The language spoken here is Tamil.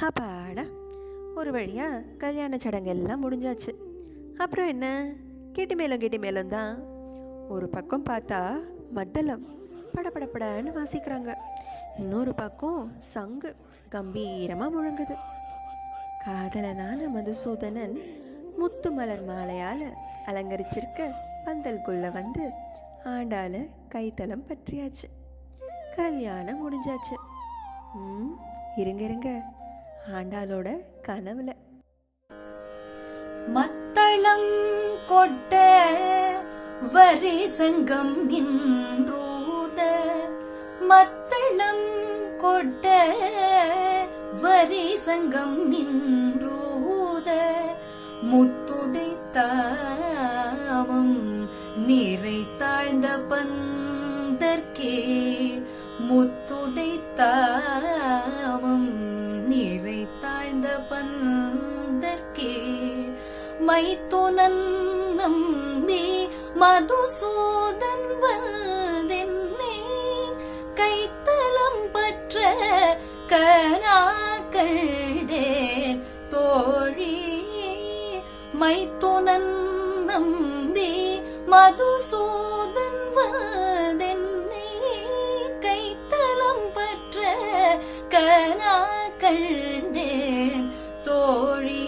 அப்பாடா, ஒரு வழியாக கல்யாண சடங்கெல்லாம் முடிஞ்சாச்சு. அப்புறம் என்ன, கெட்டி மேளம் தான். ஒரு பக்கம் பார்த்தா மத்தளம் படபடப்படன்னு வாசிக்கிறாங்க, இன்னொரு பக்கம் சங்கு கம்பீரமாக முழங்குது. காதலனான மதுசூதனன் முத்து மலர் மாலையால் அலங்கரிச்சிருக்க பந்தல்குள்ள வந்து ஆண்டால கைத்தலம் பற்றியாச்சு. கல்யாணம் முடிஞ்சாச்சு. இருங்க, ஆண்டாளோட கனவுல மத்தளம் கொட்ட வரி சங்கம் நின்றூத, மத்தளம் கொட்ட வரி சங்கம் நின்றூத, முத்துடைத்தாவம் நீரை தாழ்ந்த பந்தற்கே, முத்துடைத்தாவம் நீரை தாழ்ந்த பந்தற்கே, மைத்துனன் நம்பி மதுசூதன் வந்தென்னே, கைத்தலம் பற்ற கனாக்கள்டேன் தோழி, மைத்துனன் நம்பி மதுசூதன் வந்தென்னே, கைத்தலம் பற்ற கனாக்கள்டேன் தோழி.